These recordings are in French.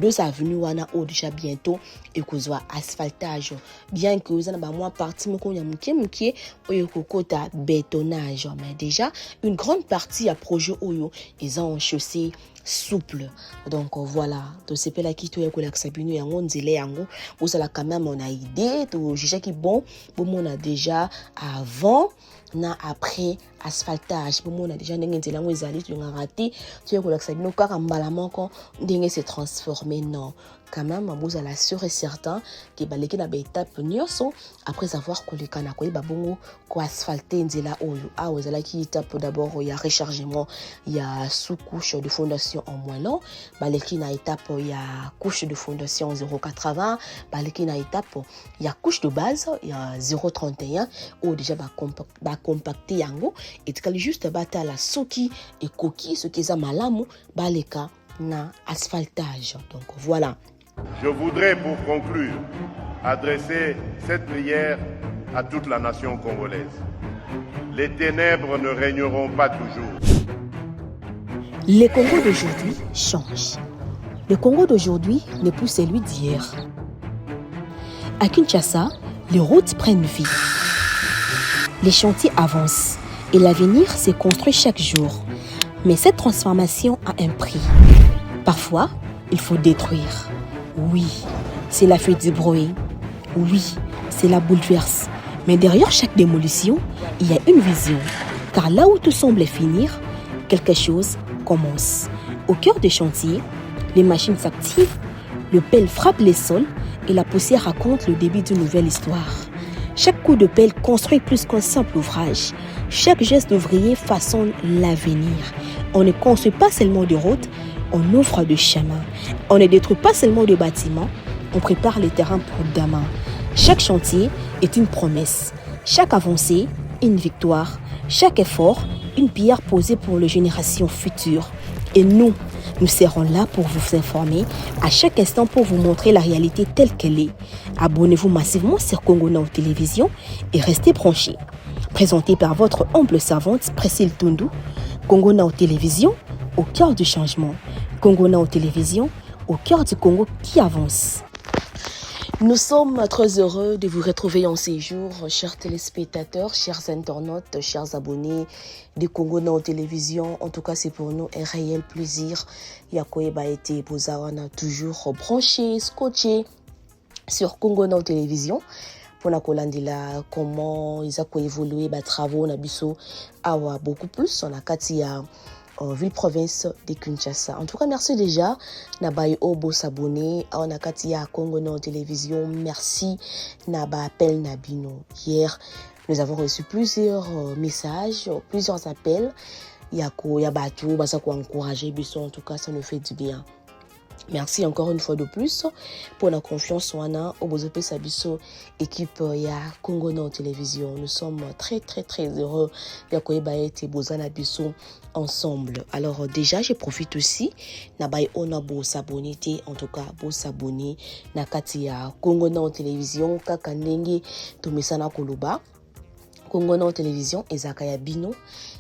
Deux avenues wana o déjà bientôt et que soit asphaltage bien que vous en avez moins partie mais qu'on y a mukie oyo kokota bétonnage mais déjà une grande partie à projet oyo ils ont un chaussée souple donc voilà to sepela kito ya kola ksabino yango nzele yango vous allez quand même on a idée to juger qui bon on a déjà avant na après asphaltage pour moi on a déjà ndenge nzela ngo ezali tu nga raté tu ya kola ksabino kaka mbala moko ndenge se transformer non quand même vous allez sûr et certain que baleki na étape nyonso après avoir koleka na koyeba bongo ko asphalter nzela oyo a ozala ki étape d'abord il y a rechargement il y a sous-couche de fondation en moellon baleki na étape il y a couche de fondation 0,80 baleki na étape il y a couche de base il y a 0,31 ou déjà ba compacter yango et tikali juste bata la soki et koki ce qui est malamu baleka na asphaltage. Donc voilà. Je voudrais pour conclure adresser cette prière à toute la nation congolaise. Les ténèbres ne régneront pas toujours. Le Congo d'aujourd'hui change. Le Congo d'aujourd'hui n'est plus celui d'hier. À Kinshasa, les routes prennent vie. Les chantiers avancent et l'avenir se construit chaque jour. Mais cette transformation a un prix. Parfois, il faut détruire. Oui, c'est la fuite du bruit. Oui, c'est la bouleverse. Mais derrière chaque démolition, il y a une vision. Car là où tout semble finir, quelque chose commence. Au cœur des chantiers, les machines s'activent, le pelle frappe les sols et la poussière raconte le début d'une nouvelle histoire. Chaque coup de pelle construit plus qu'un simple ouvrage. Chaque geste d'ouvrier façonne l'avenir. On ne construit pas seulement des routes, on ouvre des chemins. On ne détruit pas seulement des bâtiments, on prépare les terrains pour demain. Chaque chantier est une promesse. Chaque avancée, une victoire. Chaque effort, une pierre posée pour les générations futures. Et nous serons là pour vous informer à chaque instant pour vous montrer la réalité telle qu'elle est. Abonnez-vous massivement sur Congo Now Télévision et restez branchés. Présenté par votre humble servante Priscille Tundu, Congo Now Télévision, au cœur du changement. Congo Now Télévision, au cœur du Congo qui avance. Nous sommes très heureux de vous retrouver en ces jours, chers téléspectateurs, chers internautes, chers abonnés de Congo Now Télévision. En tout cas, c'est pour nous un réel plaisir. Yakoeba été Bozawana toujours branché, scotché sur Congo Now Télévision. Pour la Kolandila, comment ils ont évolué, travaux, on a biso, awa beaucoup plus. On a Katia. Ville-province de Kinshasa. En tout cas, merci déjà. Nabaye Obo s'abonner. On a Katia Congo Now Télévision. Merci. Naba appel Nabino. Hier, nous avons reçu plusieurs messages, plusieurs appels. Yako, Yabatou, Basako encourager Bisson. En tout cas, ça nous fait du bien. Merci encore une fois de plus pour la confiance wana au Bozope Sabiso équipe ya Congo Now Télévision. Nous sommes très heureux ya koyeba ete bozana biso ensemble. Alors déjà je profite aussi na bay ona bo s'abonner en tout cas bo s'abonner na kati ya Congo Now Télévision kaka ndenge to mesana koloba. Congo Now Télévision ezaka ya bino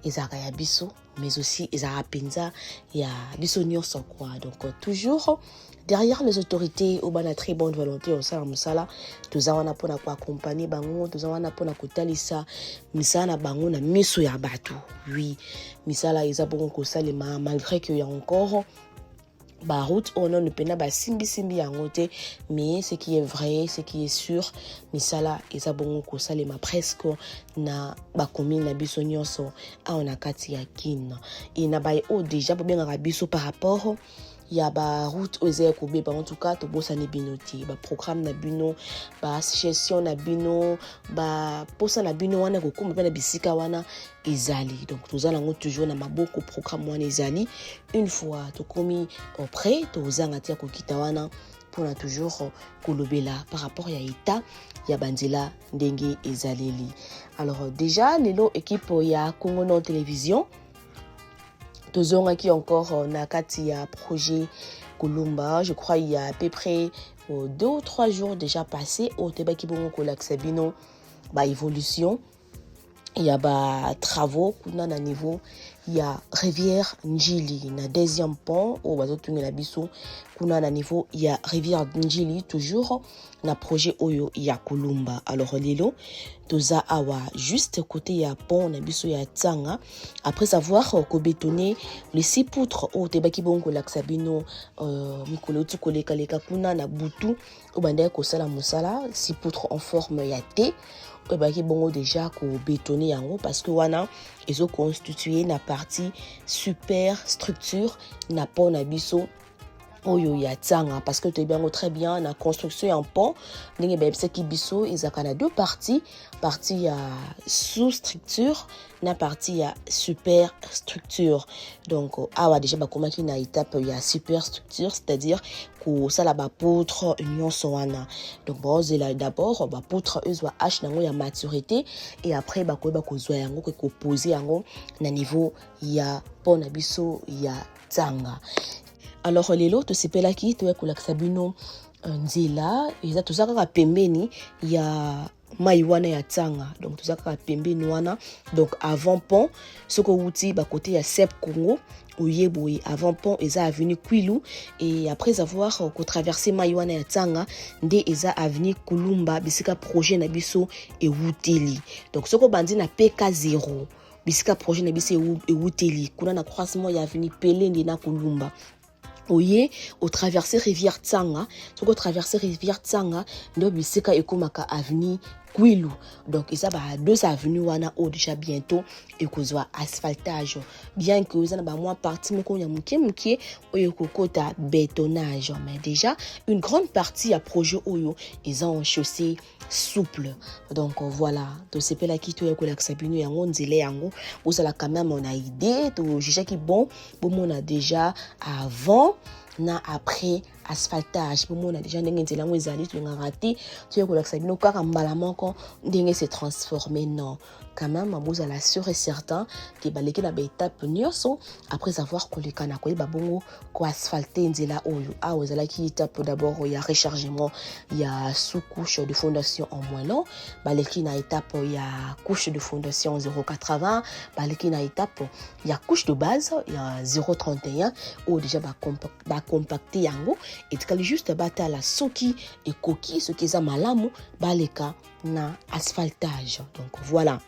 ezaka ya biso mais aussi ezaka penza ya biso nyonso quoi. Donc toujours derrière les autorités au bana très bonne volonté au sala musala tozawana pona ko accompagner bango tozawana pona ko talisa misana bango na miso ya batu. Oui, misala eza bongo ko salema malgré que y a encore ba route on ne peut pas simbi yango te mais ce qui est vrai ce qui est sûr misala eza bongo ko salema presque na ba commune na biso nyonso a on a kati ya kin et na ba o déjà pour bien biso par rapport il y a ba route aux ekobe en tout cas to bossa ne binoti ba programme na bino ba gestion na bino ba posa na bino wana ko kuma na bisika wana ezali donc nous allons toujours na maboko programme wana ezali une fois to komi auprès to zanga tia ko kitawana pour toujours kolobela par rapport ya état ya banzela ndenge ezaleli. Alors déjà lelo équipe ya Congo Now Télévision Tozonga qui encore na kati ya projet Kolumba, je crois il y a à peu près 2 ou 3 jours déjà passé au Teba ki bongo kolaksabino ba évolution il y a ba travaux kuna na niveau il y a rivière Njili na deuxième pont au bazotungela biso kuna na niveau il y a rivière Njili toujours na projet oyo ya Kulumba. Alors lelo toza awa juste côté ya pont na biso ya Tsanga après avoir bétonné les 6 poutres au tebaki bongo laksabino mikolo tu koleka leka kuna na butu obanda ko sala musala 6 poutres en forme ya T ebaki bongo déjà ko bétonner yango parce que wana ezo constituer na partie super structure na pont na biso oyo ya Tsanga parce que tu es bien très bien la construction en pont ndenge ba qui biso ezaka na deux parties ya sous structure na partie ya super structure donc awa déjà ba komaki na étape ya super structure c'est-à-dire ko sala ba poutre nyonso wana donc bozela d'abord ba poutre ezwa h nango ya maturité et après ba ko zwa yango ko poser yango na niveau ya pont na biso ya Tsanga. Alors lelo tosepelaki toyakolakisa bino nzela eza tozaka pembeni ya mai wana ya Tsanga donc tozaka pembeni wana donc avant pont soko wuti ba côté ya Sep Congo oyeboyi avant pont eza avenue Kwilu et après avoir traversé mai wana ya Tsanga nde eza avenue Kulumba bisika projet na biso e wuteli donc soko bandi na PK0 bisika projet na biso e wuteli kuna na croisement ya avenue Pelende na Kulumba. Oye au traverser rivière Tsanga soko traverser rivière Tsanga ndo bisika ekomaka avenue Kwilu donc ça ba deux avenues wana au déjà bientôt ekozwa asphaltage bien que ça na ba moi partie moko ya muke oyo kokota bétonnage mais déjà une grande partie à projet oyo ils ont chaussée souple donc voilà to sepela ki to yakolakisa bino yango nzele yango ozala quand même on a idée to juger ki bon on a déjà avant na après asphaltage pour moi on a déjà ndenge nzela ngo ezali to ngati to yakolakisa bino kaka mbala moko ndenge se transformer non quand même bozala sûr et certain que baleki na ba étape nyonso après avoir koleka na koyeba bongo ko asphalter nzela oyo a ozala ki étape d'abord il y a rechargement il y a sous-couche de fondation en moellon baleki na étape il y a couche de fondation 0,80 baleki na étape il y a couche de base il y a 0,31 ou déjà ba compacter yango et tikali juste bata la soki et koki ce qui est malamu baleka na asphaltage donc voilà.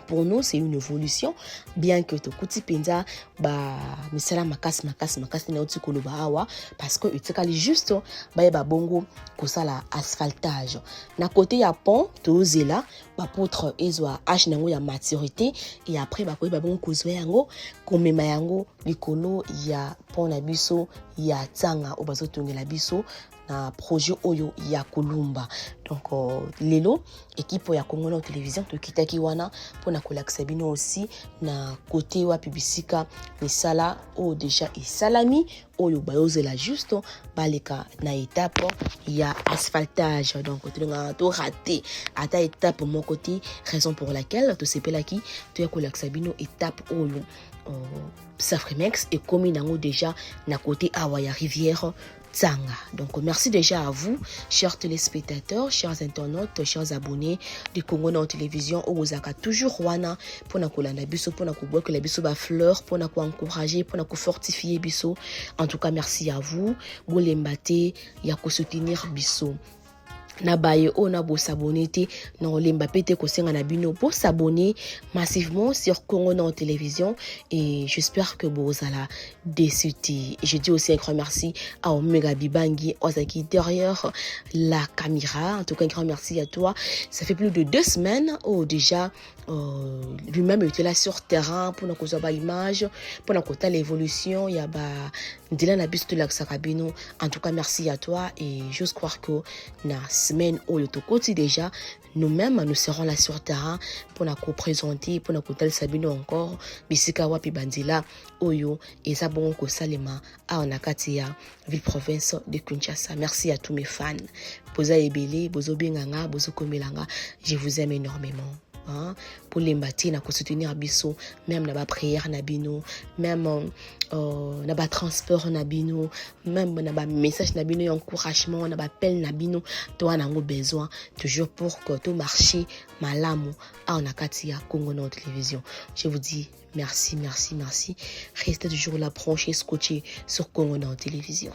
Pour nous c'est une évolution bien que to kuti penza ba misala makasi na uti koloba awa parce que utikali juste ba bongo kosala asphaltage na côté ya pont to zela ba poutre ezwa h nango ya maturité et après ba ko ba bongo kozwa yango komema yango likolo ya pont na biso ya Tsanga obazo tongela biso na projet oyo ya Kulumba donc lelo équipe ya Congo na télévision to kitaki wana pona kolakisa bino aussi na côté wa publicika misala o déjà et salami oyo bayozela juste baleka na étape ya asphaltage donc to raté ata étape mon côté raison pour laquelle to sepelaki to ya kolakisa bino étape oyo Safrimex et comme nango déjà na côté awa ya rivière Tsanga. Donc merci déjà à vous, chers téléspectateurs, chers internautes, chers abonnés de Congo na télévision au Ozaka toujours wana pour na kolanda biso pour na koboa que la biso ba fleur pour na ko encourager pour na ko fortifier biso. En tout cas merci à vous, bolembate ya ko soutenir biso. Na baye on a beau s'abonner na olemba pete ko senga na bino pour s'abonner massivement sur Congo na télévision et j'espère que vous allez déçuti. Je dis aussi un grand merci à Omega Bibangi Ozaki derrière la caméra. En tout cas un grand merci à toi. Ça fait plus de 2 semaines déjà lui-même était là sur terrain pour nous ba image pour nous côté l'évolution il y a ba ndila na biso la sakabino. En tout cas merci à toi et j'ose croire que na semaine où le côté déjà nous-mêmes nous serons là sur terrain pour nous présenter pour nous côté sabino encore bisika wapi bandila oyo et ça bon ko salema a onakatia ville province de Kinshasa. Merci à tous mes fans. Boza ebele bozo benganga bozo komelanga, je vous aime énormément. hein, pour les matins na soutenir biso, même na ba prière na bino, même na ba transport na bino, même na ba message na bino, encouragement na ba appel na bino, to ana ngo besoin toujours pour que tout marche malamu a on a katia Congo Nord Télévision. Je vous dis merci, merci, merci. Restez toujours là, branchés, scotchés sur Congo Nord Télévision.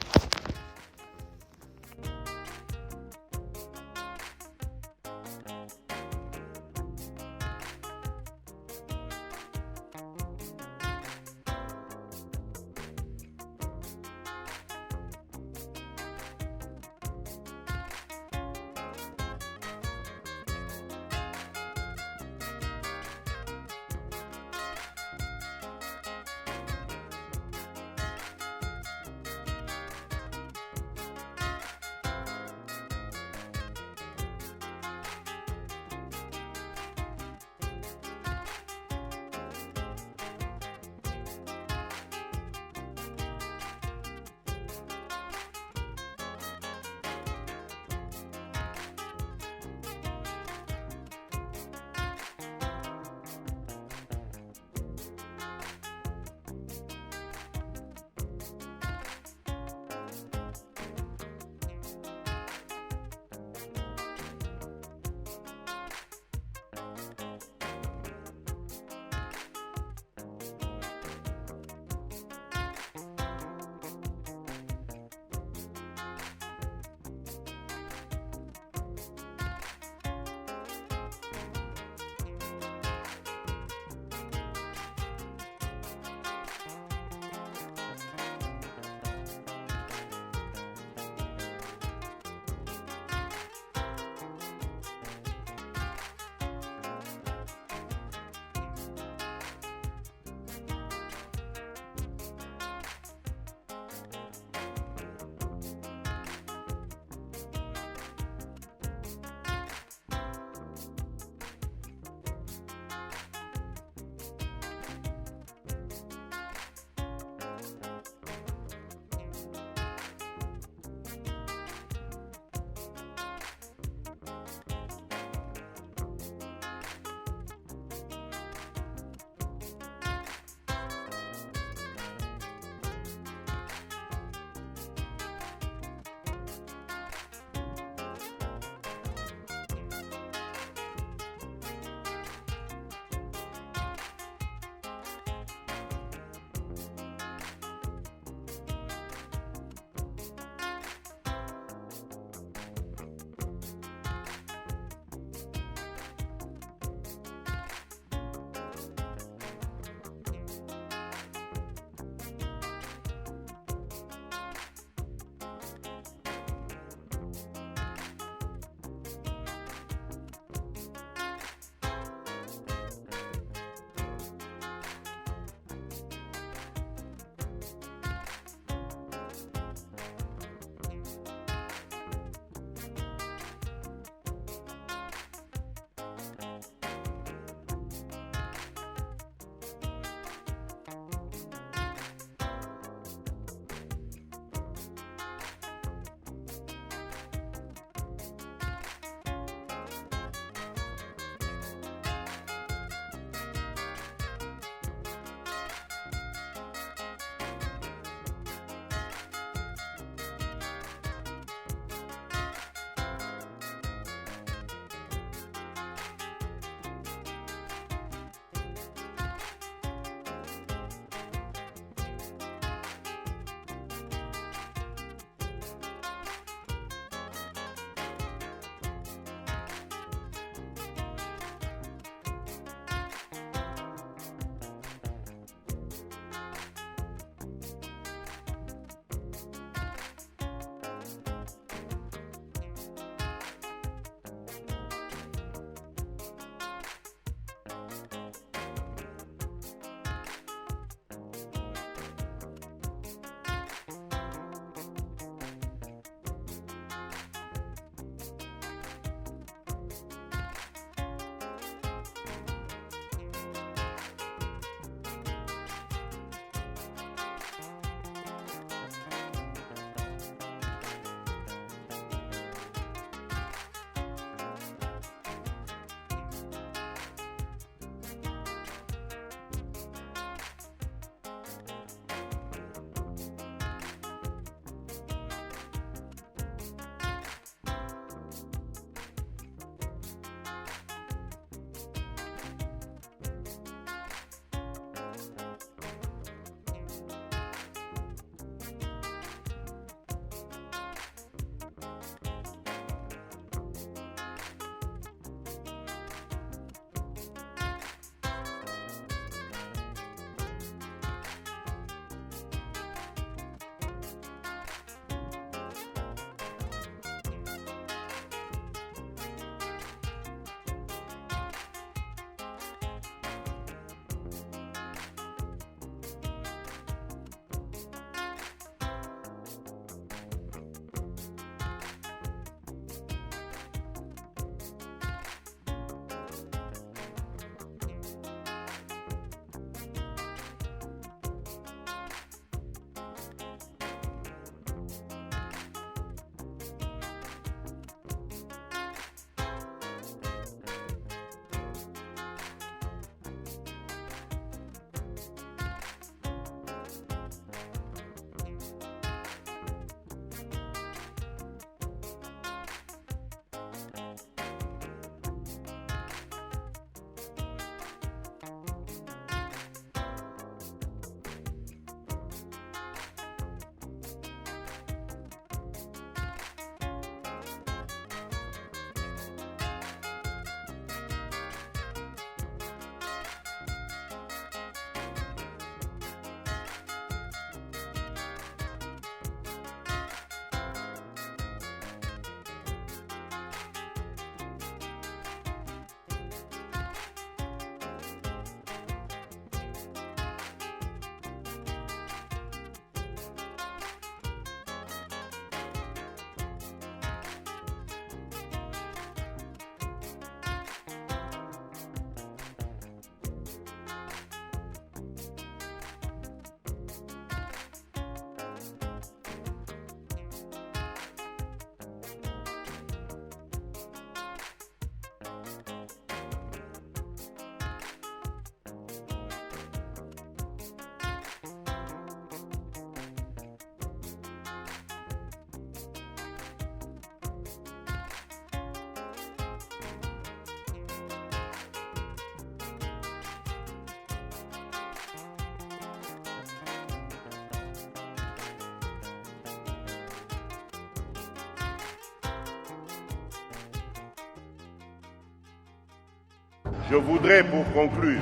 Je voudrais, pour conclure,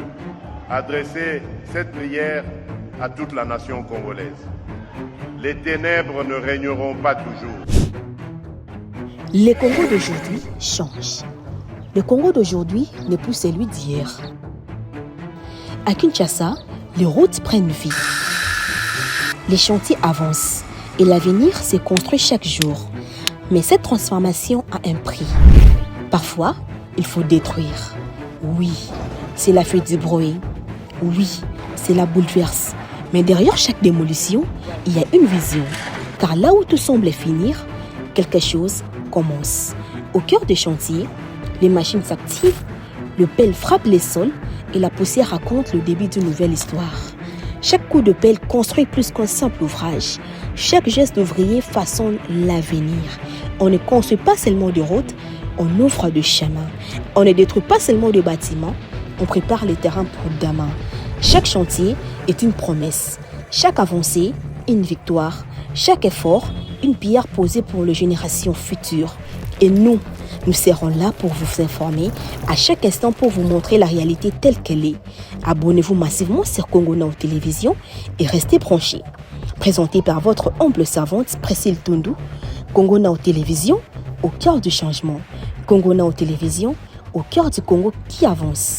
adresser cette prière à toute la nation congolaise. Les ténèbres ne régneront pas toujours. Le Congo d'aujourd'hui change. Le Congo d'aujourd'hui n'est plus celui d'hier. À Kinshasa, les routes prennent vie. Les chantiers avancent et l'avenir se construit chaque jour. Mais cette transformation a un prix. Parfois, il faut détruire. Oui, c'est la fuite du bruit. Oui, c'est la bouleverse. Mais derrière chaque démolition, il y a une vision. Car là où tout semble finir, quelque chose commence. Au cœur des chantiers, les machines s'activent, le pelle frappe les sols et la poussière raconte le début d'une nouvelle histoire. Chaque coup de pelle construit plus qu'un simple ouvrage. Chaque geste d'ouvrier façonne l'avenir. On ne construit pas seulement de routes, on ouvre de chemins. On ne détruit pas seulement de bâtiments, on prépare les terrains pour demain. Chaque chantier est une promesse. Chaque avancée, une victoire. Chaque effort, une pierre posée pour les générations futures. Et nous serons là pour vous informer à chaque instant pour vous montrer la réalité telle qu'elle est. Abonnez-vous massivement sur Congo Now Télévision et restez branchés. Présenté par votre humble servante Priscille Tundu, Congo Now Télévision, au cœur du changement. Congo Now Télévision, au cœur du Congo qui avance.